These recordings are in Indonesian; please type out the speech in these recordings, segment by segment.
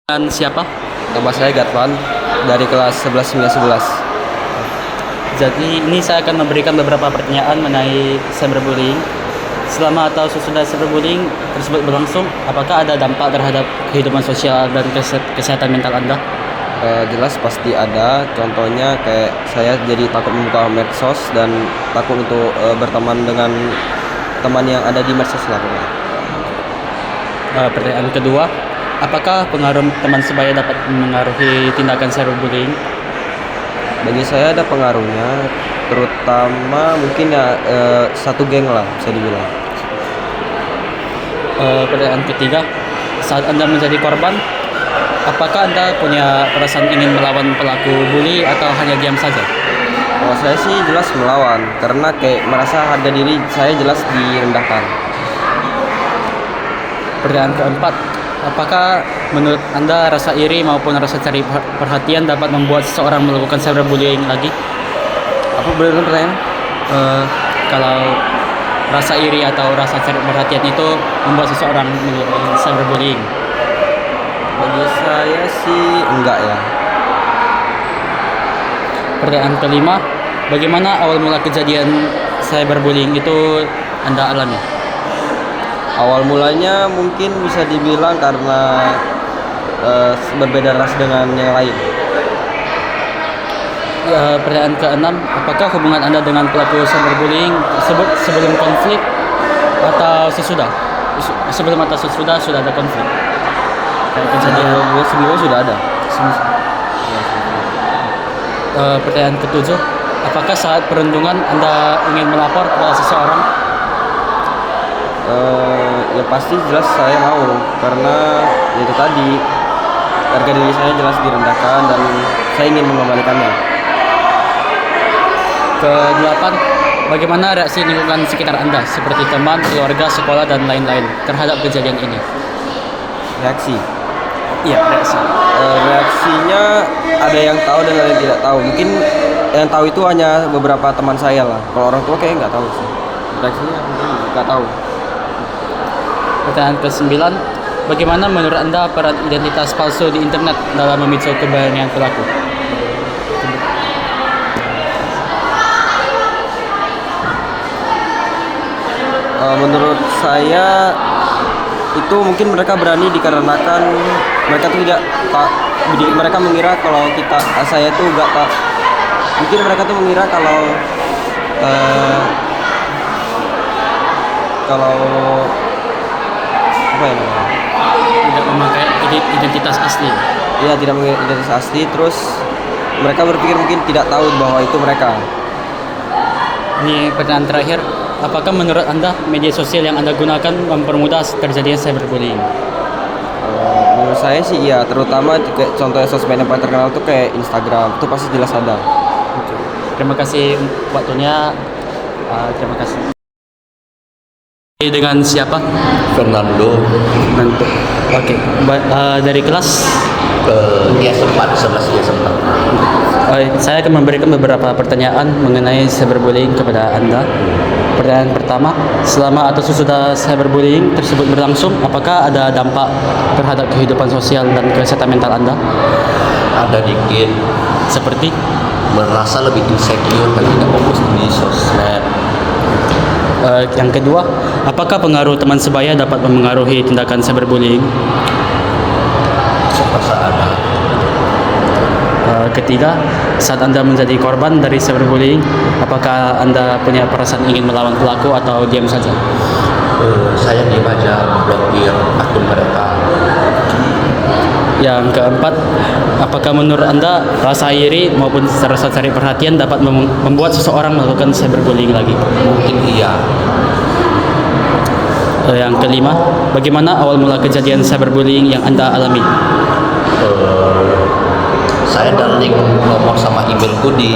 Dan siapa? Nama saya Gatwan dari kelas 11 Jadi ini saya akan memberikan beberapa pertanyaan mengenai cyberbullying. Selama atau sesudah cyberbullying tersebut berlangsung, apakah ada dampak terhadap kehidupan sosial dan kesehatan mental Anda? Jelas pasti ada. Contohnya kayak saya jadi takut membuka medsos dan takut untuk berteman dengan teman yang ada di medsos lah pokoknya. Pertanyaan kedua, apakah pengaruh teman sebaya dapat mengaruhi tindakan cyberbullying? Bagi saya ada pengaruhnya, terutama mungkin ya satu geng lah bisa dibilang. Pertanyaan ketiga, saat Anda menjadi korban, apakah Anda punya perasaan ingin melawan pelaku bully atau hanya diam saja? Kalau saya sih jelas melawan, karena kayak merasa harga diri saya jelas direndahkan. Pertanyaan keempat, apakah menurut Anda rasa iri maupun rasa cari perhatian dapat membuat seseorang melakukan cyberbullying lagi? Apa benar pertanyaan? Kalau rasa iri atau rasa cari perhatian itu membuat seseorang melakukan cyberbullying? Bagi saya sih enggak ya. Pertanyaan kelima, bagaimana awal mula kejadian cyberbullying itu Anda alami? Awal mulanya mungkin bisa dibilang karena berbeda ras dengan yang lain. Pertanyaan keenam, apakah hubungan Anda dengan pelaku cyberbullying tersebut sebelum konflik atau sesudah? Sebelum atau sesudah sudah ada konflik? Kayak kejadian Sebelumnya sudah ada. Pertanyaan ketujuh, apakah saat perundungan Anda ingin melapor kepada seseorang? Ya pasti jelas saya mau, karena itu tadi harga diri saya jelas direndahkan dan saya ingin mengembalikannya. Kedelapan, bagaimana reaksi lingkungan sekitar Anda seperti teman, keluarga, sekolah, dan lain-lain terhadap kejadian ini? Reaksi. Iya, reaksi. Reaksinya ada yang tahu dan ada yang tidak tahu. Mungkin yang tahu itu hanya beberapa teman saya lah. Kalau orang tua kayaknya nggak tahu sih. Reaksinya mungkin nggak tahu. Pertanyaan ke-9, bagaimana menurut Anda peran identitas palsu di internet dalam memicu keberanian pelaku? Menurut saya itu mungkin mereka berani dikarenakan mereka tuh tidak pak. Mereka mengira kalau saya tuh nggak pak. Mungkin mereka tuh mengira kalau apa ya namanya? Tidak memakai identitas asli. Iya, tidak memakai identitas asli. Terus mereka berpikir mungkin tidak tahu bahwa itu mereka. Ini pertanyaan terakhir, apakah menurut Anda media sosial yang Anda gunakan mempermudah terjadinya cyberbullying? Menurut saya sih iya, terutama kayak contohnya sosmed yang paling terkenal tuh kayak Instagram, itu pasti jelas ada. Terima kasih waktunya. Terima kasih. Dengan siapa? Fernando Nanti. Oke. Dari kelas. dia sempat 11 dia sempat. Saya akan memberikan beberapa pertanyaan mengenai cyberbullying kepada Anda. Pertanyaan pertama, selama atau sesudah cyberbullying tersebut berlangsung, apakah ada dampak terhadap kehidupan sosial dan kesehatan mental Anda? Ada dikit, Seperti merasa lebih insecure dan tidak fokus di sosmed. yang kedua, apakah pengaruh teman sebaya dapat memengaruhi tindakan cyberbullying? Saya rasa ada. Ketiga, saat Anda menjadi korban dari cyberbullying, apakah Anda punya perasaan ingin melawan pelaku atau diam saja? Saya diam aja, blokir akun mereka. Yang keempat, apakah menurut Anda rasa iri maupun rasa cari perhatian dapat membuat seseorang melakukan cyberbullying lagi? Mungkin iya. Yang kelima, bagaimana awal mula kejadian cyberbullying yang Anda alami? Saya dan link nomor sama emailku di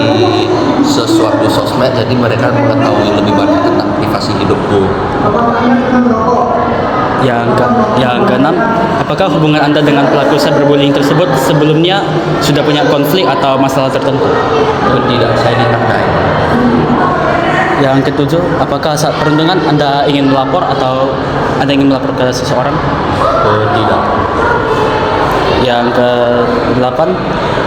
sesuatu sosmed, jadi mereka mengetahui lebih banyak tentang privasi hidupku. Yang keenam, apakah hubungan Anda dengan pelaku cyberbullying tersebut sebelumnya sudah punya konflik atau masalah tertentu? Tidak, saya ditandai. Yang ketujuh, apakah saat perundungan Anda ingin melapor atau Anda ingin melapor ke seseorang? Tidak. Yang Pertanyaan ke-8,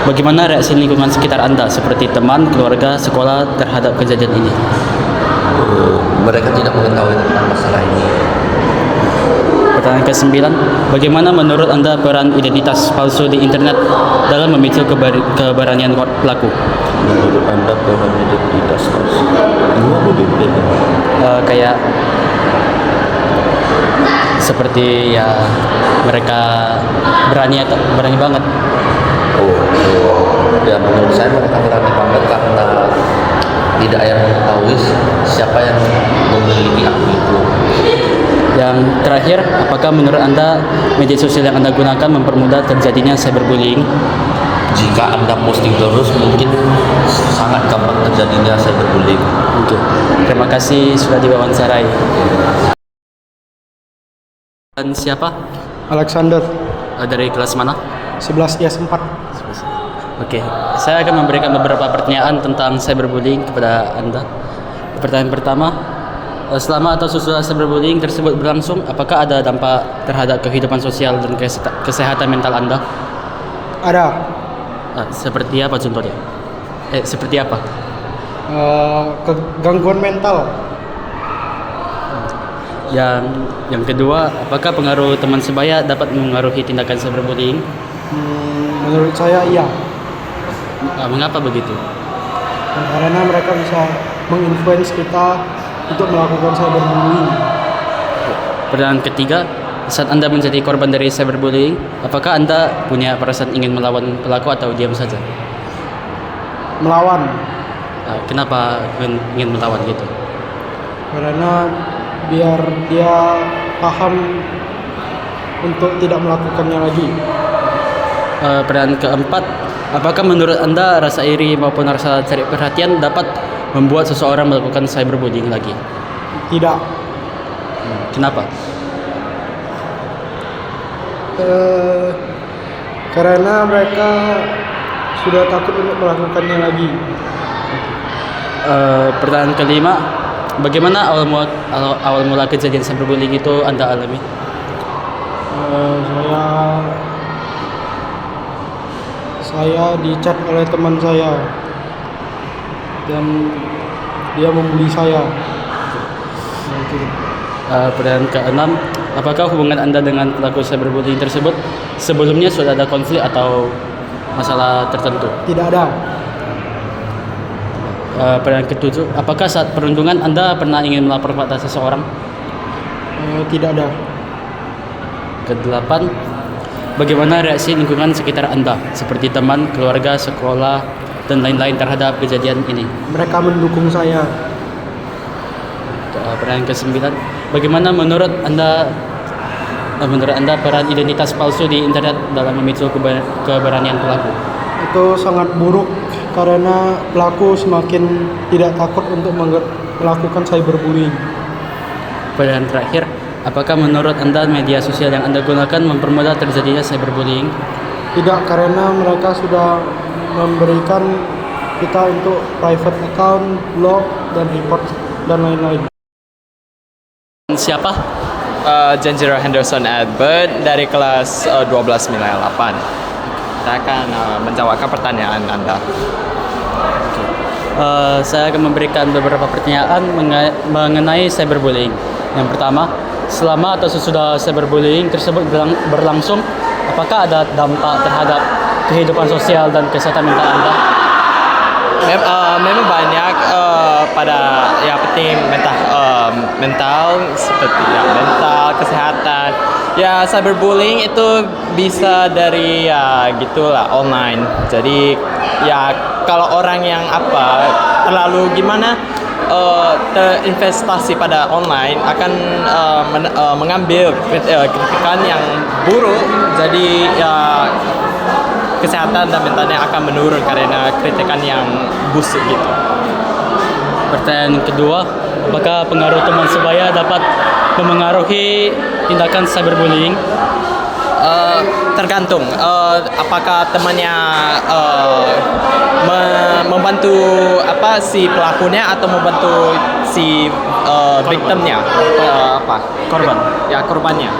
bagaimana reaksi lingkungan sekitar Anda seperti teman, keluarga, sekolah terhadap kejadian ini? Mereka tidak mengetahui tentang masalah ini. Pertanyaan ke-9, bagaimana menurut Anda peran identitas palsu di internet dalam memicu keberanian pelaku? Menurut Anda peran identitas palsu gimana gitu? Kayak seperti ya mereka berani banget. Ya menurut saya mereka berani banget karena tidak ada yang mengetahui siapa yang memiliki akun itu. Yang terakhir, apakah menurut Anda media sosial yang Anda gunakan mempermudah terjadinya cyberbullying? Jika Anda posting terus mungkin sangat gampang terjadinya cyberbullying. Oke. Terima kasih sudah diwawancarai. Dan siapa? Alexander, Dari kelas mana? 11 IAS 4. Oke, saya akan memberikan beberapa pertanyaan tentang cyberbullying kepada Anda. Pertanyaan pertama, selama atau sesudah cyberbullying tersebut berlangsung, apakah ada dampak terhadap kehidupan sosial dan kesehatan mental Anda? Ada Seperti apa contohnya? Seperti apa? gangguan mental. Yang kedua, apakah pengaruh teman sebaya dapat mengaruhi tindakan cyberbullying? Menurut saya iya, Mengapa begitu? karena mereka bisa menginfluence kita untuk melakukan cyberbullying. Pertanyaan ketiga, saat Anda menjadi korban dari cyberbullying, apakah Anda punya perasaan ingin melawan pelaku atau diam saja? Melawan, Kenapa ingin melawan gitu? karena biar dia paham untuk tidak melakukannya lagi. Pertanyaan keempat, apakah menurut Anda rasa iri maupun rasa cari perhatian dapat membuat seseorang melakukan cyberbullying lagi? Tidak, Kenapa? karena mereka sudah takut untuk melakukannya lagi. Pertanyaan kelima, bagaimana awal mula kejadian cyberbullying itu Anda alami? Saya dicat oleh teman saya dan dia membuli saya. Pertanyaan keenam, apakah hubungan Anda dengan pelaku cyberbullying tersebut sebelumnya sudah ada konflik atau masalah tertentu? Tidak ada. Pertanyaan ketujuh, apakah saat perundungan Anda pernah ingin melapor kepada seseorang? Tidak ada. Kedelapan, bagaimana reaksi lingkungan sekitar Anda seperti teman, keluarga, sekolah, dan lain-lain terhadap kejadian ini? Mereka mendukung saya. Pertanyaan ke-9, bagaimana menurut Anda peran identitas palsu di internet dalam memicu keberanian pelaku? Itu sangat buruk karena pelaku semakin tidak takut untuk melakukan cyberbullying. Pertanyaan terakhir, apakah menurut Anda media sosial yang Anda gunakan mempermudah terjadinya cyberbullying? Tidak, karena mereka sudah memberikan kita untuk private account, blog, dan report, dan lain-lain. Siapa? Janjiro Henderson Edward dari kelas 12 nilai 8. Saya akan menjawabkan pertanyaan Anda. Saya akan memberikan beberapa pertanyaan mengenai cyberbullying. Yang pertama, selama atau sesudah cyberbullying tersebut berlangsung, apakah ada dampak terhadap kehidupan sosial dan kesehatan mental Anda? Memang banyak pada yang penting mental seperti mental kesehatan. Ya, cyberbullying itu bisa dari gitulah online. Jadi ya kalau orang yang terlalu gimana terinvestasi pada online akan mengambil kritikan yang buruk. Jadi ya kesehatan dan mentalnya akan menurun karena kritikan yang busuk gitu. Pertanyaan kedua, apakah pengaruh teman sebaya dapat memengaruhi tindakan cyberbullying? Tergantung apakah temannya membantu si pelakunya atau membantu si victimnya Korban. ya korbannya.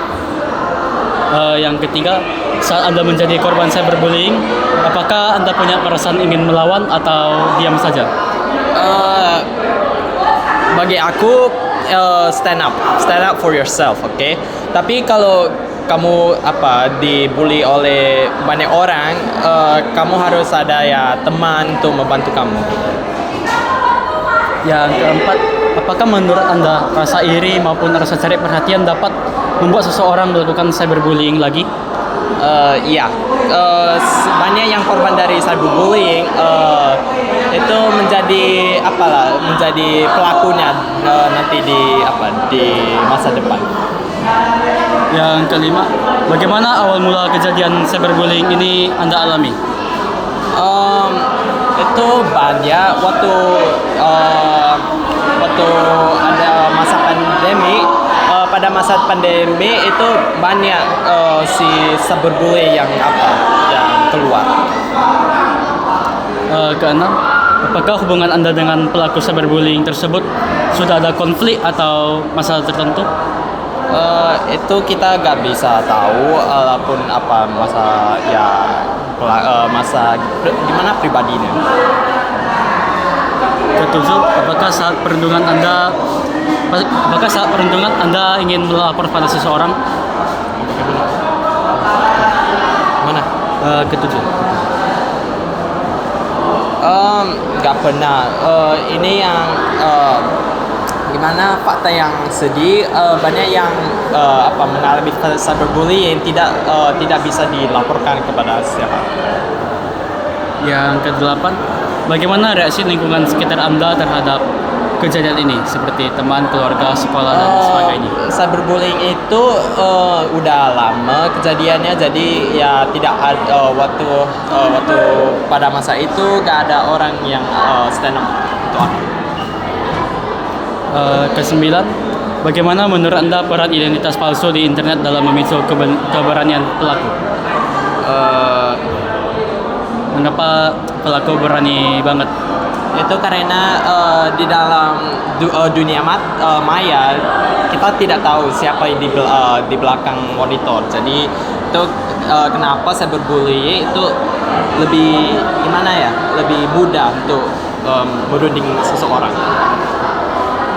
Yang ketiga, saat Anda menjadi korban cyberbullying, apakah Anda punya perasaan ingin melawan atau diam saja? Bagi aku stand up for yourself, oke. Tapi kalau kamu dibully oleh banyak orang, kamu harus ada ya teman untuk membantu kamu. Yang keempat, apakah menurut Anda rasa iri maupun rasa cari perhatian dapat membuat seseorang melakukan cyberbullying lagi? Iya, banyak yang korban dari cyberbullying itu menjadi pelakunya nanti di masa depan. Yang kelima, bagaimana awal mula kejadian cyberbullying ini Anda alami? Itu banyak waktu ada masa pandemi. Pada masa pandemi itu banyak si cyberbully yang keluar. Keenam, apakah hubungan Anda dengan pelaku cyberbullying tersebut sudah ada konflik atau masalah tertentu? Itu kita gak bisa tahu walaupun masa gimana pribadinya. Ketujuh, apakah saat perundungan Anda ingin melapor pada seseorang? Mana? Ketujuh. Gak pernah. Ini yang gimana fakta yang sedih, banyak yang mengalami cyberbullying tidak bisa dilaporkan kepada siapa. Yang kedelapan, bagaimana reaksi lingkungan sekitar Anda terhadap kejadian ini, seperti teman, keluarga, sekolah, dan sebagainya? Cyberbullying itu udah lama kejadiannya, jadi ya tidak ada waktu pada masa itu gak ada orang yang stand up untuk aku. Kesembilan, bagaimana menurut Anda peran identitas palsu di internet dalam memicu keberanian pelaku? Mengapa pelaku berani banget? Itu karena di dalam dunia maya kita tidak tahu siapa yang di belakang monitor. Jadi itu kenapa cyberbullying itu lebih lebih mudah untuk menuding seseorang.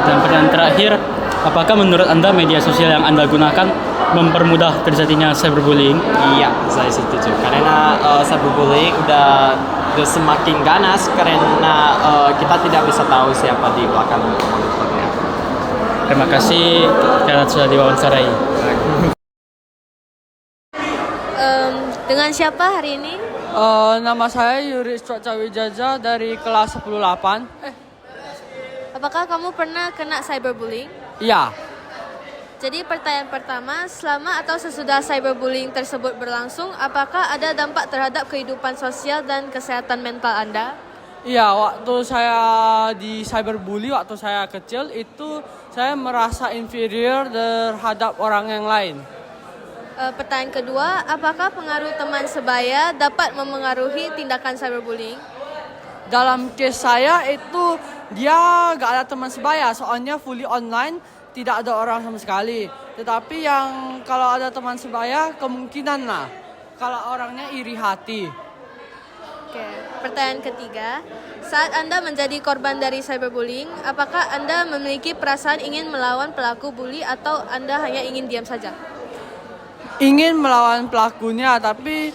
Dan pertanyaan terakhir, apakah menurut Anda media sosial yang Anda gunakan mempermudah terjadinya cyberbullying? Iya, saya setuju. Karena cyberbullying udah semakin ganas karena kita tidak bisa tahu siapa di belakang monitornya. Terima kasih karena sudah diwawancarai. Dengan siapa hari ini? Nama saya Yuri Cawijaja dari kelas 10-8. Apakah kamu pernah kena cyberbullying? Iya. Jadi pertanyaan pertama, selama atau sesudah cyberbullying tersebut berlangsung, apakah ada dampak terhadap kehidupan sosial dan kesehatan mental Anda? Iya, waktu saya di cyberbully waktu saya kecil itu saya merasa inferior terhadap orang yang lain. Pertanyaan kedua, apakah pengaruh teman sebaya dapat memengaruhi tindakan cyberbullying? Dalam case saya itu dia gak ada teman sebaya, soalnya fully online, tidak ada orang sama sekali. Tetapi yang kalau ada teman sebaya kemungkinan lah, kalau orangnya iri hati. Oke. Pertanyaan ketiga, saat Anda menjadi korban dari cyberbullying, apakah Anda memiliki perasaan ingin melawan pelaku bully atau Anda hanya ingin diam saja? Ingin melawan pelakunya, tapi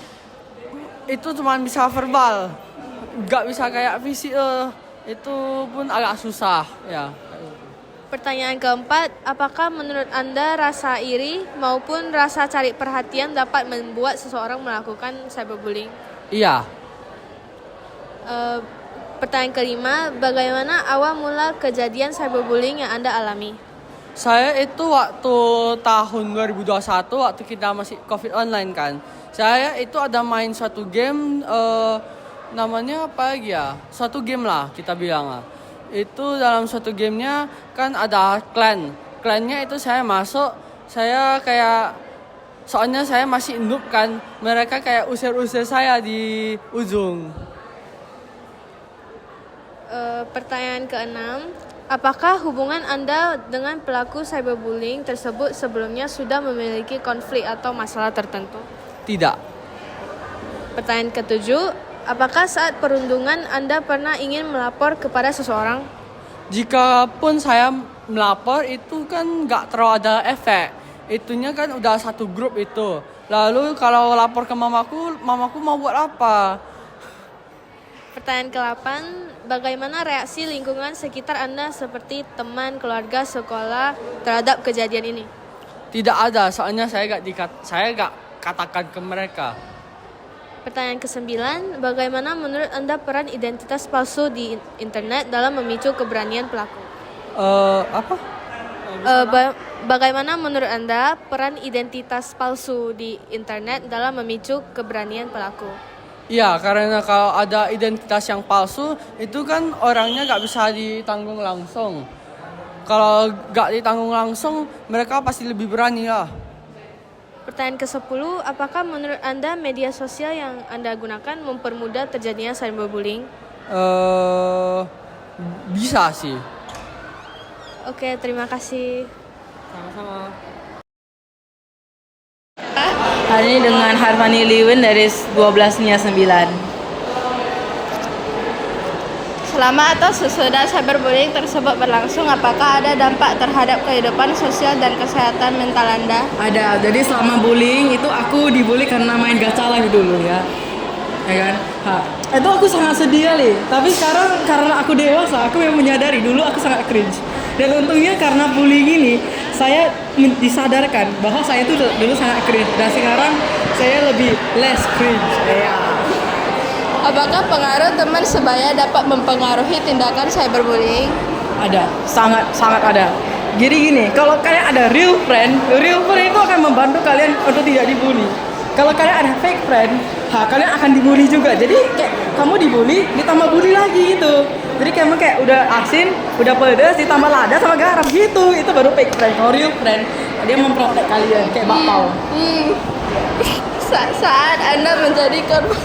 itu cuma bisa verbal, gak bisa kayak fisik. Itu pun agak susah ya. Pertanyaan keempat, apakah menurut Anda rasa iri maupun rasa cari perhatian dapat membuat seseorang melakukan cyberbullying? Iya. Pertanyaan kelima, bagaimana awal mula kejadian cyberbullying yang Anda alami? Saya itu waktu tahun 2021, waktu kita masih COVID online kan. Saya itu ada main suatu game, namanya apa lagi ya? Suatu game lah kita bilang lah. Itu dalam suatu gamenya kan ada clan. Clannya itu saya masuk, saya kayak, soalnya saya masih noob kan. Mereka kayak usir-usir saya di ujung. Pertanyaan keenam, Apakah hubungan Anda dengan pelaku cyberbullying tersebut sebelumnya sudah memiliki konflik atau masalah tertentu? Tidak. Pertanyaan ketujuh, apakah saat perundungan Anda pernah ingin melapor kepada seseorang? Jikapun saya melapor itu kan nggak terlalu ada efek. Itunya kan udah satu grup itu. Lalu kalau lapor ke mamaku mau buat apa? Pertanyaan ke-8, bagaimana reaksi lingkungan sekitar Anda seperti teman, keluarga, sekolah terhadap kejadian ini? Tidak ada, soalnya saya nggak katakan ke mereka. Pertanyaan ke-9, bagaimana menurut Anda peran identitas palsu di internet dalam memicu keberanian pelaku? Apa? Bagaimana menurut Anda peran identitas palsu di internet dalam memicu keberanian pelaku? Iya, karena kalau ada identitas yang palsu, itu kan orangnya nggak bisa ditanggung langsung. Kalau nggak ditanggung langsung, mereka pasti lebih berani lah. Pertanyaan ke-10, apakah menurut Anda media sosial yang Anda gunakan mempermudah terjadinya cyberbullying? Bisa sih. Oke, terima kasih. Sama-sama. Hari ini dengan Harmani Liwin dari 12-nya 9. Selama atau sesudah cyberbullying tersebut berlangsung, apakah ada dampak terhadap kehidupan sosial dan kesehatan mental Anda? Ada, jadi selama bullying itu aku dibully karena main gacha lagi dulu ya kan? Itu aku sangat sedih kali. Tapi sekarang karena aku dewasa, aku yang menyadari dulu aku sangat cringe. Dan untungnya karena bullying ini, saya disadarkan bahwa saya itu dulu sangat cringe. Dan sekarang saya lebih less cringe. Ya. Apakah pengaruh teman sebaya dapat mempengaruhi tindakan cyberbullying? Ada, sangat ada. Jadi gini, kalau kalian ada real friend itu akan membantu kalian untuk tidak dibully. Kalau kalian ada fake friend, kalian akan dibully juga. Jadi kayak kamu dibully, ditambah bully lagi gitu. Jadi kayak udah asin, udah pedas, ditambah lada sama garam gitu. Itu baru fake friend. Kalau real friend, dia memprotek kalian kayak bakpao. Saat Anda menjadi korban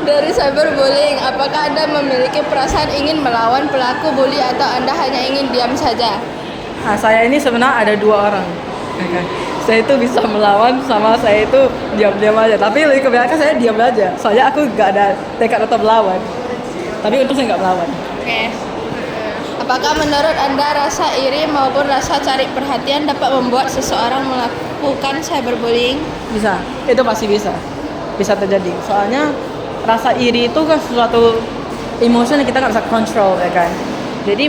dari cyberbullying, apakah Anda memiliki perasaan ingin melawan pelaku bully atau Anda hanya ingin diam saja? Saya ini sebenarnya ada dua orang. Saya itu bisa melawan, sama saya itu diam-diam aja. Tapi lebih kebanyakan saya diam aja. Soalnya aku nggak ada tekad untuk melawan. Tapi untuk saya nggak melawan. Oke. Apakah menurut Anda rasa iri maupun rasa cari perhatian dapat membuat seseorang melakukan cyberbullying? Bisa, itu pasti bisa terjadi. Soalnya rasa iri itu kan suatu emosi yang kita nggak bisa kontrol ya kan. Jadi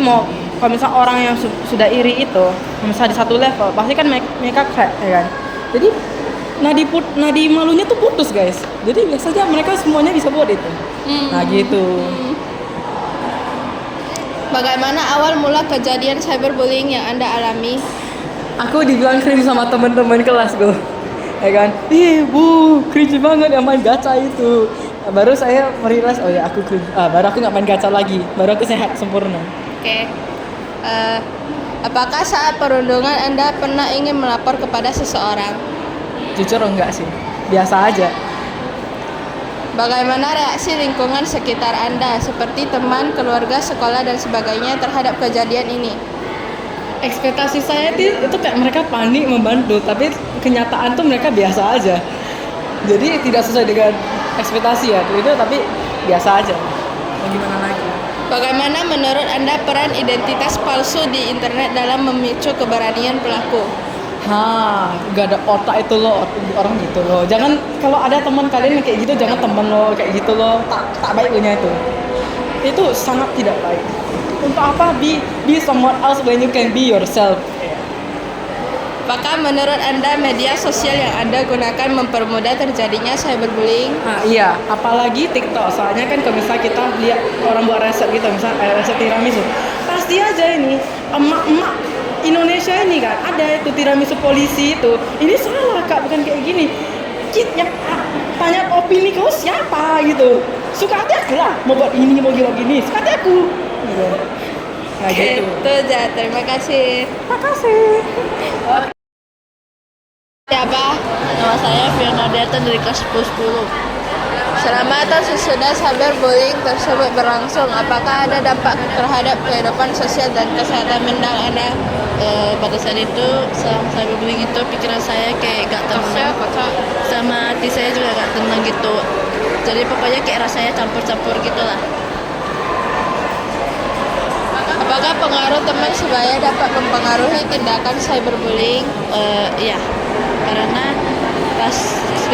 kalau misalnya orang yang sudah iri itu, misalnya di satu level, pasti kan mereka crack ya kan. Jadi nadi malunya tuh putus guys. Jadi biasanya mereka semuanya bisa buat itu. Nah gitu. Bagaimana awal mula kejadian cyberbullying yang Anda alami? Aku dibilang cringe sama teman-teman kelas gue, ya kan? Bu, cringe banget yang main gacha itu. Baru saya merealize, oh ya aku cringe. Baru aku nggak main gacha lagi. Baru aku sehat sempurna. Oke. Apakah saat perundungan Anda pernah ingin melapor kepada seseorang? Jujur enggak sih, biasa aja. Bagaimana reaksi lingkungan sekitar Anda seperti teman, keluarga, sekolah, dan sebagainya terhadap kejadian ini? Ekspektasi saya itu kayak mereka panik membantu, tapi kenyataan tuh mereka biasa aja. Jadi tidak sesuai dengan ekspektasi ya, itu tapi biasa aja. Mau gimana lagi? Bagaimana menurut Anda peran identitas palsu di internet dalam memicu keberanian pelaku? Gak ada otak itu loh, orang gitu loh. Jangan, kalau ada teman kalian yang kayak gitu, jangan teman lo kayak gitu loh. Tak baik punya itu. Itu sangat tidak baik. Untuk apa be someone else when you can be yourself? Apakah menurut Anda media sosial yang Anda gunakan mempermudah terjadinya cyberbullying? Iya, apalagi TikTok. Soalnya kan kalau misalnya kita lihat orang buat resep gitu, misalnya resep tiramisu, pasti aja ini emak-emak Indonesia ini kan ada itu tiramisu polisi itu. Ini salah kak, bukan kayak gini. Yang tanya opini kau siapa gitu. Suka hati aku lah, mau buat ini, mau gini, suka hati aku. Gitu. Nah, gitu. Itu aja, terima kasih. Makasih. Siapa? Nama saya Fiona Diatan dari kelas 10. Selama atau sesudah cyberbullying tersebut berlangsung, apakah ada dampak terhadap kehidupan sosial dan kesehatan mental Anda? Pada saat itu selama cyberbullying itu pikiran saya kayak gak tenang, sama hati saya juga gak tenang gitu. Jadi pokoknya kayak rasanya campur-campur gitulah. Apakah pengaruh teman sebaya dapat mempengaruhi tindakan cyberbullying? Iya, karena pas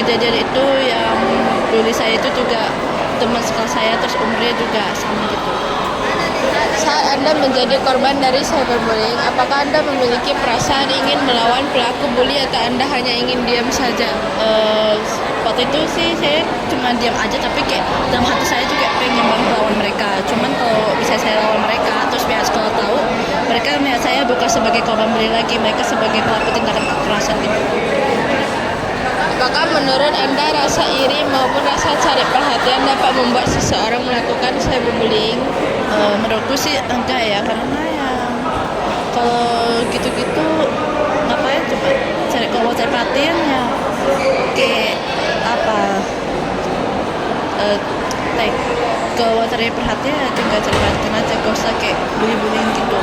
kejadian itu yang bully saya itu juga teman sekelas saya, terus umurnya juga sama gitu. Saat Anda menjadi korban dari cyberbullying, apakah Anda memiliki perasaan ingin melawan pelaku bully atau Anda hanya ingin diam saja? Waktu itu sih saya cuma diam aja, tapi kayak dalam hati saya juga pengen banget lawan mereka. Cuman kalau bisa saya lawan mereka, terus pihak sekolah tahu, mereka melihat saya bukan sebagai korban bully lagi, mereka sebagai pelaku tindakan kekerasan gitu. Apakah menurut Anda rasa iri maupun rasa cari perhatian dapat membuat seseorang melakukan cyberbullying? Menurutku sih enggak ya, karena ya kalau gitu-gitu ngapain coba kalau cari perhatian ya kayak apa like kalau cari perhatian ya tinggal cari perhatian aja, gak usah kayak bully-bullying gitu.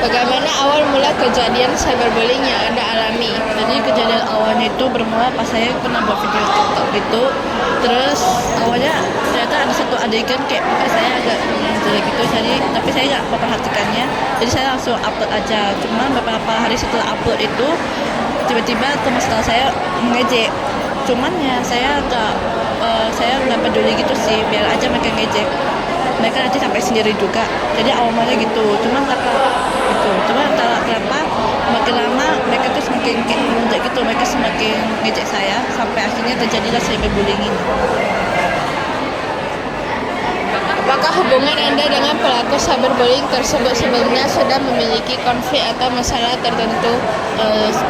Bagaimana awal mula kejadian cyberbullying yang Anda alami? Jadi kejadian awalnya itu bermula pas saya pernah buat video TikTok gitu. Terus awalnya ternyata ada satu adegan kayak muka saya agak jelek gitu, jadi tapi saya nggak memperhatikannya. Jadi saya langsung upload aja. Cuma beberapa hari setelah upload itu tiba-tiba teman sekolah saya mengejek. Cuman ya saya nggak peduli gitu sih, biar aja mereka ngejek. Mereka nanti sampai sendiri juga. Jadi awalnya gitu. Cuma entah kenapa makin lama mereka tuh semakin melonjak gitu, mereka semakin ngejek saya sampai akhirnya terjadilah cyberbullying ini. Apakah hubungan Anda dengan pelaku cyberbullying tersebut sebelumnya sudah memiliki konflik atau masalah tertentu?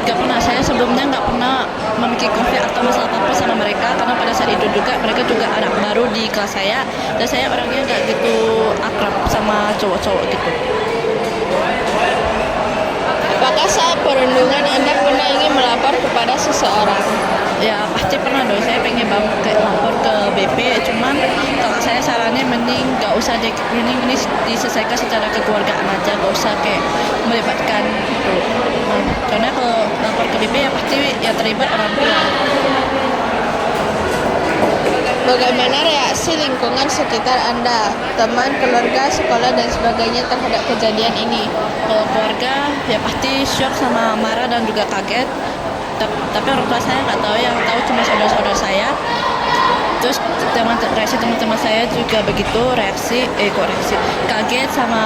Gak pernah, saya sebelumnya nggak pernah memiliki konflik atau masalah apa-apa sama mereka, karena pada saat itu juga mereka juga anak baru di kelas saya, dan saya orangnya nggak gitu akrab sama cowok-cowok gitu. Apakah saat perundungan Anda pernah ingin melapor kepada seseorang? Ya pasti pernah dong, saya pengen banget kayak lapor ke BP, cuman kalau saya sarannya mending gak usah mending ini diselesaikan secara kekeluargaan aja, gak usah kayak melibatkan itu. Karena kalau lapor ke BP ya pasti ya terlibat orang tua. Bagaimana reaksi lingkungan sekitar Anda, teman, keluarga, sekolah, dan sebagainya terhadap kejadian ini? Kalau keluarga ya pasti shock sama marah dan juga kaget. Tapi orang tua saya nggak tahu, yang tahu cuma saudara-saudara saya. Terus reaksi teman-teman saya juga begitu, kaget sama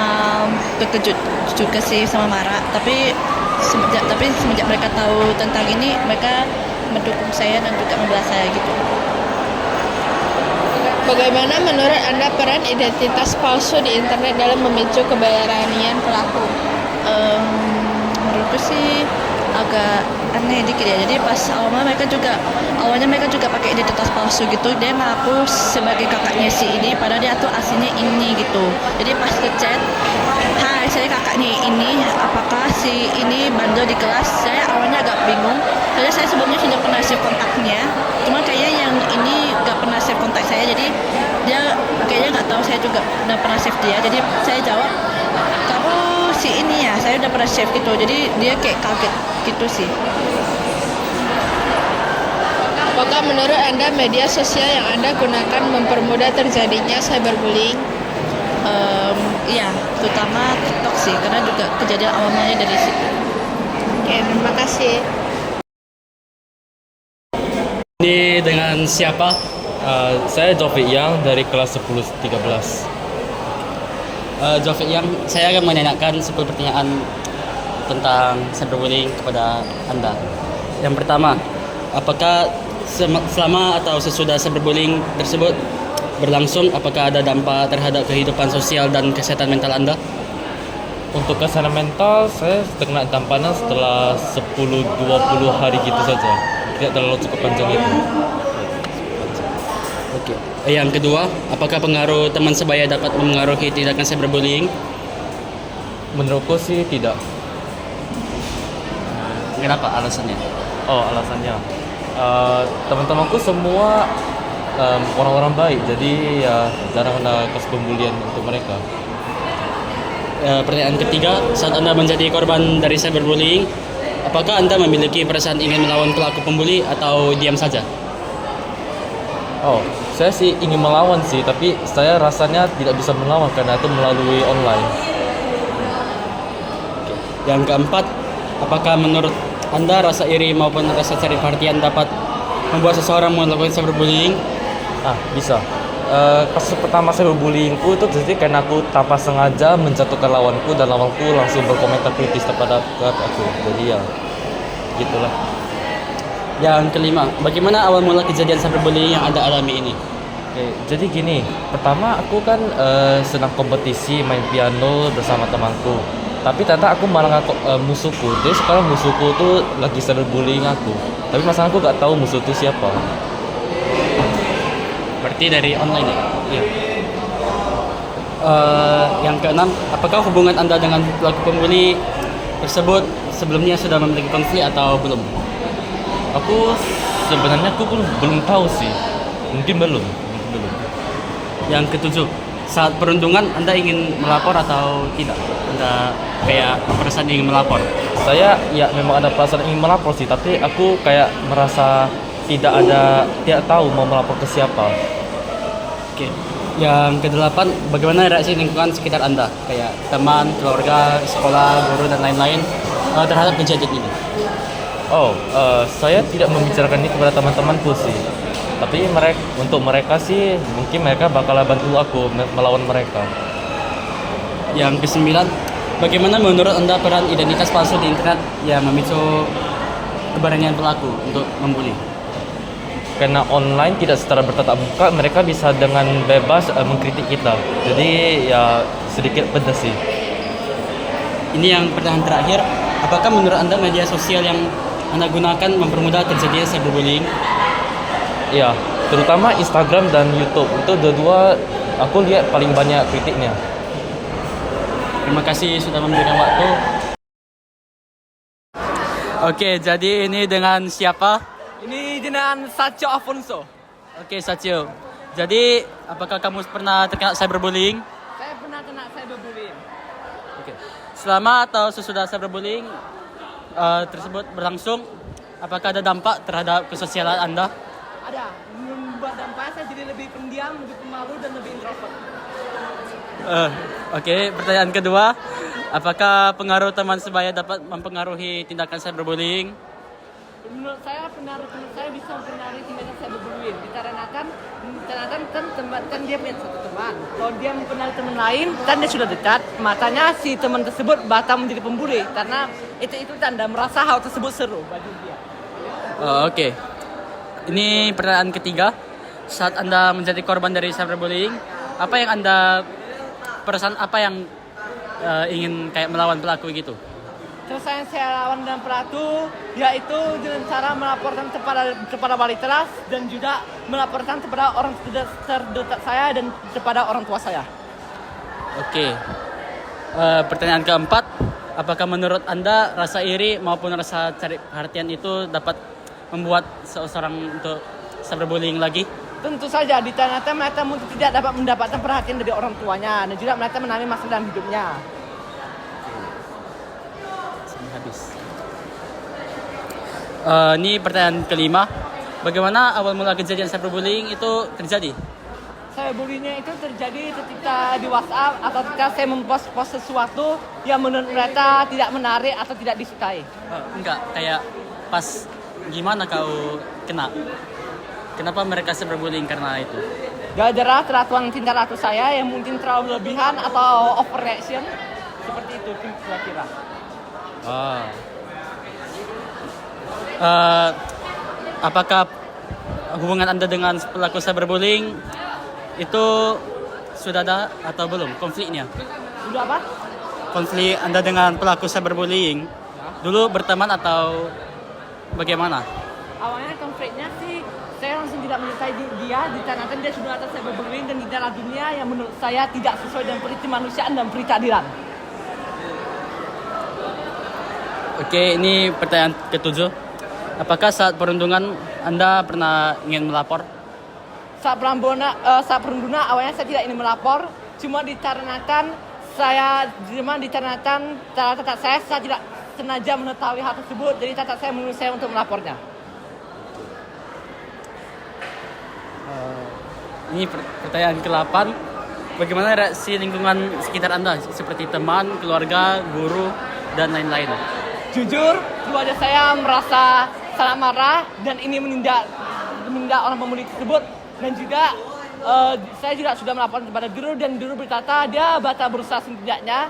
terkejut juga sih, sama marah. Tapi semenjak mereka tahu tentang ini, mereka mendukung saya dan juga membela saya gitu. Bagaimana menurut Anda peran identitas palsu di internet dalam memicu keberanian pelaku? Menurutku sih agak aneh dikit ya. Jadi pas awalnya mereka juga pakai identitas palsu gitu. Dia ngaku sebagai kakaknya si ini, padahal dia tuh aslinya ini gitu. Jadi pas ke chat, "Hai, saya kakaknya ini, apakah si ini bandel di kelas?" Saya awalnya agak bingung, karena saya sebelumnya sudah pernah save kontaknya, cuma kayaknya yang ini gak pernah save kontak saya, jadi dia kayaknya gak tahu saya juga udah pernah save dia. Jadi saya jawab, "Kamu si ini ya, saya udah pernah save gitu." Jadi dia kayak kaget gitu sih. Apakah menurut Anda media sosial yang Anda gunakan mempermudah terjadinya cyberbullying? Iya, terutama TikTok sih, karena juga kejadian awalnya dari situ. Oke, terima kasih. Ini dengan siapa? Saya Jovik Yang dari kelas 10-13. Jovik, yang saya akan menanyakan 10 pertanyaan tentang cyberbullying kepada Anda. Yang pertama, apakah selama atau sesudah cyberbullying tersebut berlangsung, apakah ada dampak terhadap kehidupan sosial dan kesehatan mental Anda? Untuk kesehatan mental, saya terkena dampaknya setelah 10-20 hari gitu saja. Tidak terlalu cukup panjang itu. Oke. Yang kedua, apakah pengaruh teman sebaya dapat mempengaruhi tindakan cyberbullying? Menurutku sih tidak. Kenapa alasannya? Oh, alasannya. Teman-temanku semua orang-orang baik, jadi ya jarang ada kasus pembulian untuk mereka. Pertanyaan ketiga, saat Anda menjadi korban dari cyberbullying, apakah Anda memiliki perasaan ingin melawan pelaku pembuli atau diam saja? Oh, saya sih ingin melawan sih, tapi saya rasanya tidak bisa melawan karena itu melalui online. Yang keempat, apakah menurut Anda rasa iri maupun rasa cari perhatian dapat membuat seseorang melakukan cyberbullying? Bisa. Kasus pertama cyberbullyingku itu jadi karena aku tanpa sengaja menjatuhkan lawanku dan lawanku langsung berkomentar kritis kepada aku. Jadi ya, gitulah. Yang kelima, bagaimana awal mula kejadian cyberbullying yang Anda alami ini? Oke, jadi gini, pertama aku kan senang kompetisi main piano bersama temanku. Tapi ternyata aku malah ngaku musuhku. Jadi sekarang musuhku tuh lagi cyberbullying aku. Tapi masalah aku gak tahu musuh itu siapa. Berarti dari online ya? Iya. Yang keenam, apakah hubungan Anda dengan pelaku pembuli tersebut sebelumnya sudah memiliki konflik atau belum? Aku sebenarnya belum tahu sih. Mungkin belum. Yang ketujuh, saat perundungan Anda ingin melapor atau tidak? Anda kayak perasaan ingin melapor? Saya ya memang ada perasaan ingin melapor sih, tapi aku kayak merasa tidak tahu mau melapor ke siapa. Oke. Yang kedelapan, bagaimana reaksi lingkungan sekitar Anda? Kayak teman, keluarga, sekolah, guru, dan lain-lain terhadap kejadian ini? Saya tidak membicarakan ini kepada teman-temanku sih. Tapi untuk mereka sih, mungkin mereka bakal bantu aku melawan mereka. Yang kesembilan, bagaimana menurut Anda peran identitas palsu di internet yang memicu keberanian pelaku untuk membuli? Karena online tidak secara bertatap muka, mereka bisa dengan bebas mengkritik kita. Jadi ya sedikit pedas sih. Ini yang pertanyaan terakhir, apakah menurut Anda media sosial yang Anda gunakan mempermudah terjadinya cyberbullying? Ya, terutama Instagram dan YouTube. Itu dua aku lihat paling banyak kritiknya. Terima kasih sudah memberikan waktu. Oke, jadi ini dengan siapa? Ini dengan Sacho Afonso. Oke, Sacho. Jadi, apakah kamu pernah terkena cyberbullying? Saya pernah kena cyberbullying. Oke. Selama atau sesudah cyberbullying tersebut berlangsung, apakah ada dampak terhadap kesosialan Anda? Ada. Membuat dampak saya jadi lebih pendiam, lebih pemalu, dan lebih introvert. Oke, pertanyaan kedua, apakah pengaruh teman sebaya dapat mempengaruhi tindakan cyberbullying? Menurut saya pengaruh teman saya bisa mempengaruhi tindakan cyberbullying dikarenakan kan dia punya satu teman. Kalau dia mempengaruhi teman lain, kan dia sudah dekat, makanya si teman tersebut batal menjadi pembuli karena itu tanda merasa hal tersebut seru bagi dia. Oke. Ini pertanyaan ketiga. Saat Anda menjadi korban dari cyberbullying, apa yang Anda perasaan apa yang ingin kayak melawan pelaku gitu? Terus saya lawan dengan pelaku yaitu dengan cara melaporkan kepada wali kelas dan juga melaporkan kepada orang terdekat saya dan kepada orang tua saya. Oke. Pertanyaan keempat, apakah menurut Anda rasa iri maupun rasa cari perhatian itu dapat membuat seseorang untuk cyberbullying lagi? Tentu saja, di ternyata mereka mungkin tidak dapat mendapatkan perhatian dari orang tuanya dan juga mereka mengalami masalah dalam hidupnya. Habis. Ini pertanyaan kelima. Bagaimana awal mula kejadian cyberbullying itu terjadi? Cyberbullying itu terjadi ketika di WhatsApp atau ketika saya mempost sesuatu yang menurut mereka tidak menarik atau tidak disukai. Enggak, kayak pas gimana kau kena? Kenapa mereka cyberbullying karena itu? Gara-gara kelakuan tingkah laku saya yang mungkin terlalu berlebihan atau overreaction seperti itu kira-kira. Apakah hubungan Anda dengan pelaku cyberbullying itu sudah ada atau belum konfliknya? Sudah apa? Konflik Anda dengan pelaku cyberbullying dulu berteman atau bagaimana? Awalnya konfliknya sih saya langsung tidak menyukai dia dikarenakan dia sudah atas cyberbullying dan di dalam dunia yang menurut saya tidak sesuai dengan prinsip kemanusiaan dan prinsip keadilan. Oke, ini pertanyaan ketujuh. Apakah saat perundungan Anda pernah ingin melapor? Saat perundungan awalnya saya tidak ingin melapor, cuma dikarenakan catat saya tidak sengaja mengetahui hal tersebut, jadi catat saya menulis saya untuk melapornya. Ini pertanyaan ke-8. Bagaimana reaksi lingkungan sekitar Anda seperti teman, keluarga, guru, dan lain-lain? Jujur, keluarga saya merasa sangat marah dan ini menindak orang pemuli tersebut, dan juga saya juga sudah melaporkan kepada guru, dan guru berkata dia bakal berusaha setidaknya.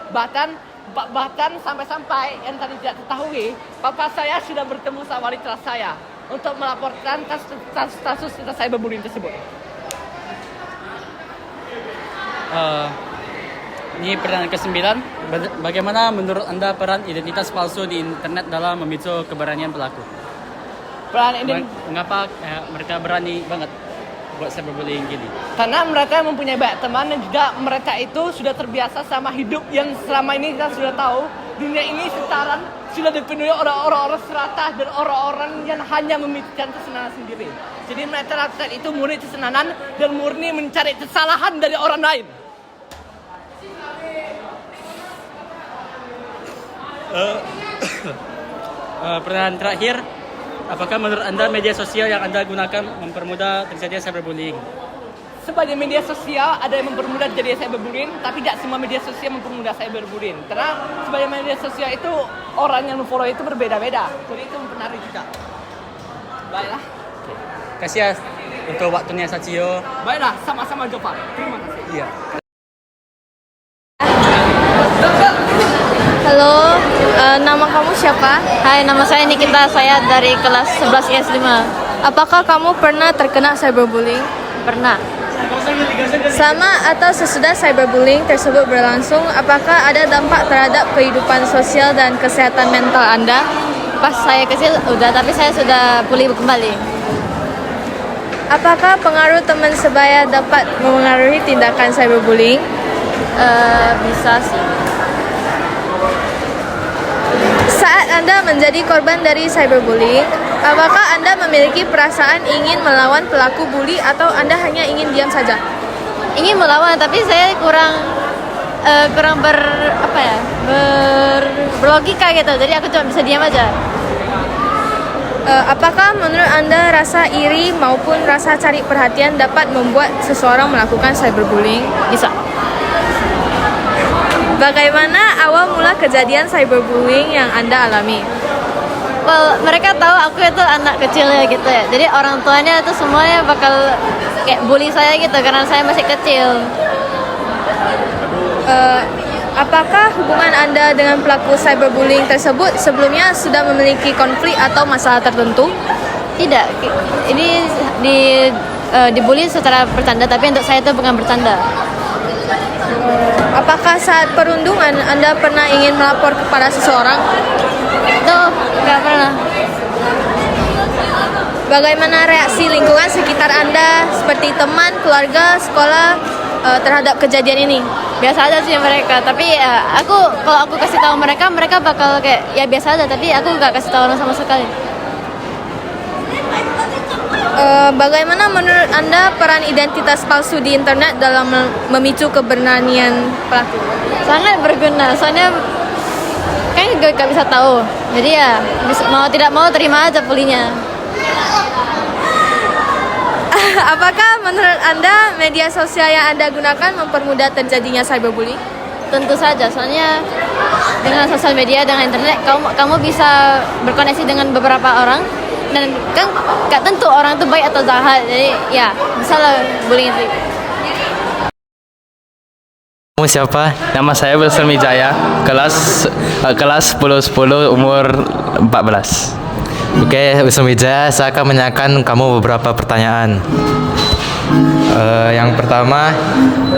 Bahkan sampai yang tadi tidak ketahui, papa saya sudah bertemu sama wali kelas saya untuk melaporkan kasus cyberbullying tersebut. Ini pertanyaan ke-9. Bagaimana menurut Anda peran identitas palsu di internet dalam memicu keberanian pelaku? Mengapa mereka berani banget buat cyberbullying gini? Karena mereka mempunyai banyak teman, dan juga mereka itu sudah terbiasa sama hidup yang selama ini kita sudah tahu dunia ini sekarang sudah dipenuhi orang-orang serakah dan orang-orang yang hanya memikirkan kesenangan sendiri. Jadi mereka lakukan itu murni kesenangan dan murni mencari kesalahan dari orang lain. Pertanyaan terakhir, apakah menurut Anda media sosial yang Anda gunakan mempermudah terjadinya cyberbullying? Sebagai media sosial ada yang mempermudah terjadinya cyberbullying, tapi tidak semua media sosial mempermudah cyberbullying. Karena sebagai media sosial itu orang yang follow itu berbeda-beda, jadi itu mempengaruhi juga. Baiklah. Kasih ya untuk waktunya Satio. Baiklah, sama-sama Jova. Terima kasih. Iya. Halo, nama kamu siapa? Hai, nama saya Nikita. Saya dari kelas 11 IS5. Apakah kamu pernah terkena cyberbullying? Pernah. Selama atau sesudah cyberbullying tersebut berlangsung, apakah ada dampak terhadap kehidupan sosial dan kesehatan mental Anda? Pas saya kecil udah, tapi saya sudah pulih kembali. Apakah pengaruh teman sebaya dapat memengaruhi tindakan cyberbullying? Bisa sih. Saat Anda menjadi korban dari cyberbullying, apakah Anda memiliki perasaan ingin melawan pelaku bully atau Anda hanya ingin diam saja? Ingin melawan, tapi saya kurang berlogika gitu. Jadi aku cuma bisa diam aja. Apakah menurut Anda rasa iri maupun rasa cari perhatian dapat membuat seseorang melakukan cyberbullying? Bisa. Bagaimana awal mula kejadian cyberbullying yang Anda alami? Well, mereka tahu aku itu anak kecil ya gitu ya. Jadi orang tuanya itu semuanya bakal kayak bully saya gitu karena saya masih kecil. Apakah hubungan Anda dengan pelaku cyberbullying tersebut sebelumnya sudah memiliki konflik atau masalah tertentu? Tidak. Ini dibully secara bercanda, tapi untuk saya itu bukan bercanda. Apakah saat perundungan Anda pernah ingin melapor kepada seseorang? Itu nggak pernah. Bagaimana reaksi lingkungan sekitar Anda seperti teman, keluarga, sekolah terhadap kejadian ini? Biasa aja sih mereka, tapi kalau aku kasih tahu mereka bakal kayak ya biasa aja, tapi aku nggak kasih tahu orang sama sekali. Bagaimana menurut Anda peran identitas palsu di internet dalam memicu keberanian pelaku? Sangat berguna, soalnya kan gak bisa tahu. Jadi ya mau tidak mau terima aja pulinya. Apakah menurut Anda media sosial yang Anda gunakan mempermudah terjadinya cyberbullying? Tentu saja, soalnya dengan sosial media, dengan internet, kamu bisa berkoneksi dengan beberapa orang. Dan kan gak tentu orang itu baik atau jahat, jadi ya bisa lah bullying itu. Kamu siapa? Nama saya Wilson Wijaya, kelas 10 umur 14. Oke, Wilson Wijaya, saya akan menanyakan kamu beberapa pertanyaan. Yang pertama,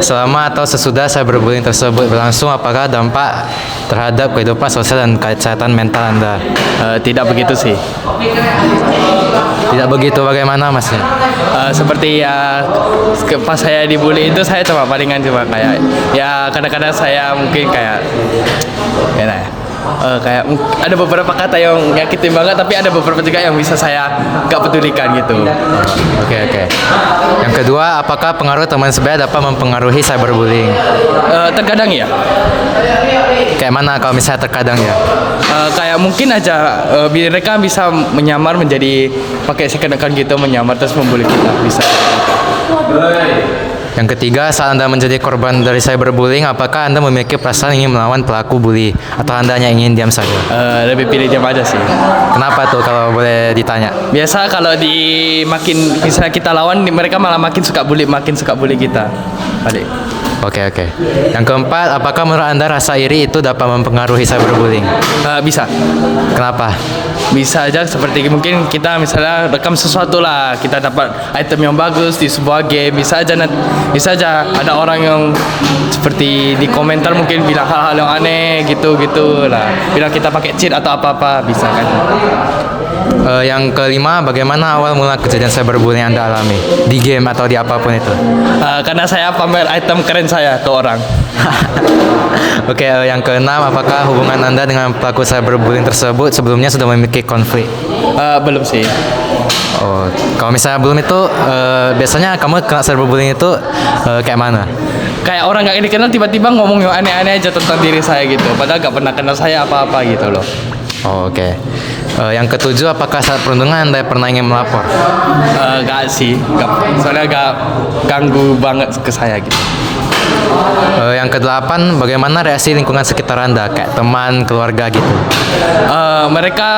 selama atau sesudah cyberbullying tersebut berlangsung, apakah dampak terhadap kehidupan sosial dan kesehatan mental Anda? Tidak begitu sih. Tidak begitu, bagaimana masnya? Seperti ya pas saya dibully itu saya cuma palingan kayak ya kadang-kadang saya mungkin kayak kayak ada beberapa kata yang nyakitin banget, tapi ada beberapa juga yang bisa saya gak pedulikan gitu. Oke. Yang kedua, apakah pengaruh teman sebaya dapat mempengaruhi cyberbullying? Terkadang ya. Kayak mana kalau misalnya terkadang ya? Kayak mungkin aja mereka bisa menyamar menjadi pakai second account gitu, menyamar terus membuli kita, bisa. Yang ketiga, saat Anda menjadi korban dari cyberbullying, apakah Anda memiliki perasaan ingin melawan pelaku bully atau Anda hanya ingin diam saja? Lebih pilih diam aja sih. Kenapa tuh kalau boleh ditanya? Biasa kalau makin misalnya kita lawan, mereka malah makin suka bully kita. Balik. Oke. Yang keempat, apakah menurut Anda rasa iri itu dapat mempengaruhi cyberbullying? Bisa. Kenapa? Bisa aja seperti mungkin kita misalnya rekam sesuatu lah, kita dapat item yang bagus di sebuah game, bisa aja ada orang yang seperti di komentar mungkin bilang hal-hal yang aneh gitu lah, bilang kita pakai cheat atau apa-apa, bisa kan. Yang kelima, bagaimana awal mula kejadian cyberbullying Anda alami? Di game atau di apapun itu? Karena saya pamer item keren saya ke orang. Oke, yang keenam, apakah hubungan Anda dengan pelaku cyberbullying tersebut sebelumnya sudah memiliki konflik? Belum sih. Oh, kalau misalnya belum itu, biasanya kamu kena cyberbullying itu kayak mana? Kayak orang gak dikenal tiba-tiba ngomong yang aneh-aneh aja tentang diri saya gitu, padahal gak pernah kenal saya apa-apa gitu loh. Oh, oke. Yang ketujuh, apakah saat perundungan Anda pernah ingin melapor? Gak sih, soalnya gak ganggu banget ke saya gitu. Yang kedelapan, bagaimana reaksi lingkungan sekitar Anda, kayak teman, keluarga gitu? Mereka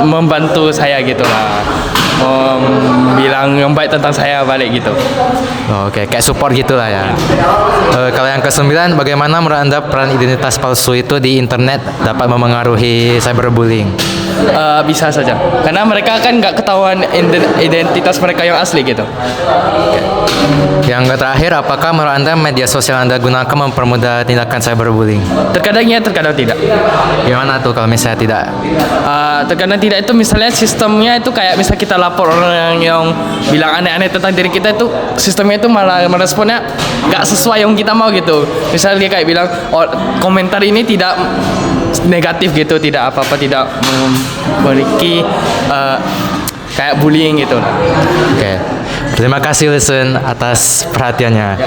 membantu saya gitu lah, bilang yang baik tentang saya balik gitu. Oke, kayak support gitulah ya. Kalau yang kesembilan, bagaimana menurut Anda peran identitas palsu itu di internet dapat memengaruhi cyberbullying? Bisa saja, karena mereka kan nggak ketahuan identitas mereka yang asli gitu. Yang terakhir, apakah menurut Anda media sosial Anda gunakan mempermudah tindakan cyberbullying? Terkadang ya, terkadang tidak. Gimana tuh kalau misalnya tidak? Terkadang tidak itu misalnya sistemnya itu kayak misal kita lapor orang yang bilang aneh-aneh tentang diri kita, itu sistemnya itu malah meresponnya nggak sesuai yang kita mau gitu. Misalnya dia kayak bilang, oh, komentar ini tidak negatif gitu, tidak apa-apa, tidak memiliki kayak bullying gitu. Oke. Terima kasih Listen atas perhatiannya.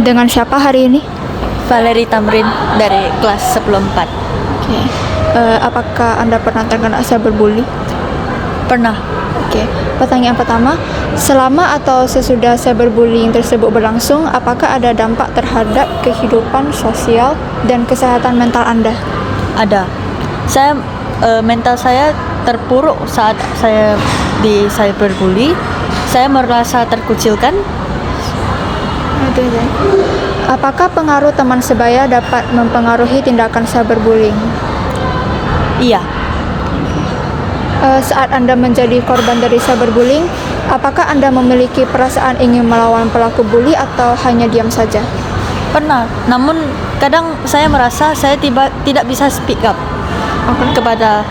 Dengan siapa hari ini? Valeri Tamrin dari kelas 10-4. Oke. Apakah Anda pernah terkena cyberbully? Pernah. Oke. Pertanyaan pertama, selama atau sesudah cyberbullying tersebut berlangsung, apakah ada dampak terhadap kehidupan sosial dan kesehatan mental Anda? Ada. Mental saya terpuruk saat saya di cyberbully. Saya merasa terkucilkan. Apakah pengaruh teman sebaya dapat mempengaruhi tindakan cyberbullying? Iya. Saat Anda menjadi korban dari cyberbullying, apakah Anda memiliki perasaan ingin melawan pelaku bully atau hanya diam saja? Pernah, namun kadang saya merasa saya tidak bisa speak up kepada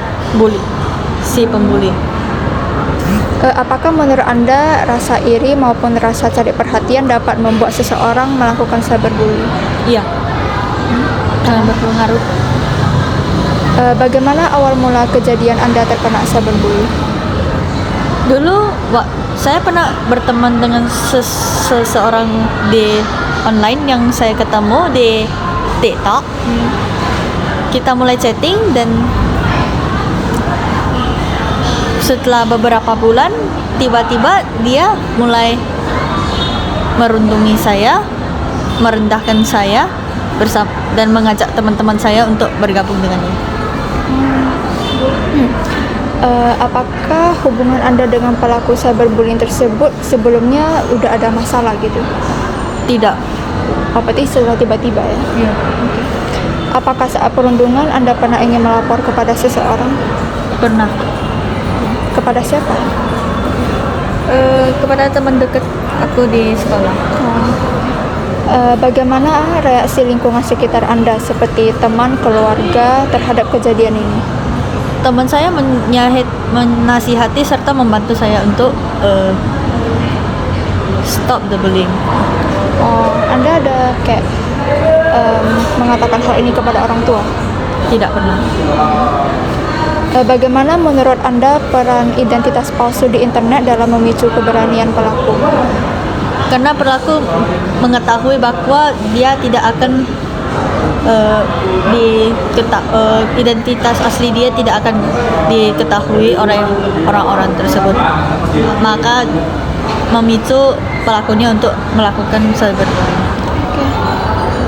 si pembuli. Apakah menurut Anda rasa iri maupun rasa cari perhatian dapat membuat seseorang melakukan cyberbullying? Iya, sangat berpengaruh. Bagaimana awal mula kejadian Anda terkena cyberbullying? Dulu saya pernah berteman dengan seseorang di online yang saya ketemu di TikTok. Kita mulai chatting dan setelah beberapa bulan tiba-tiba dia mulai merundungi saya, merendahkan saya dan mengajak teman-teman saya untuk bergabung dengannya. Apakah hubungan Anda dengan pelaku cyberbullying tersebut sebelumnya udah ada masalah gitu? Tidak. Berarti setelah tiba-tiba ya? Iya. Okay. Apakah saat perundungan Anda pernah ingin melapor kepada seseorang? Pernah. Kepada siapa? Kepada teman dekat aku di sekolah. Bagaimana reaksi lingkungan sekitar Anda seperti teman, keluarga terhadap kejadian ini? Teman saya menasihati serta membantu saya untuk stop the bullying. Oh, Anda ada kayak mengatakan hal ini kepada orang tua? Tidak pernah. Bagaimana menurut Anda peran identitas palsu di internet dalam memicu keberanian pelaku? Karena pelaku mengetahui bahwa dia tidak akan identitas asli dia tidak akan diketahui oleh orang-orang tersebut, maka memicu pelakunya untuk melakukan cyberbullying.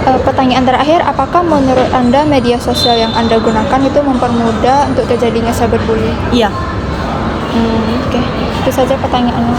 Pertanyaan terakhir, apakah menurut Anda media sosial yang Anda gunakan itu mempermudah untuk terjadinya cyberbullying? Iya. Oke, itu saja pertanyaannya.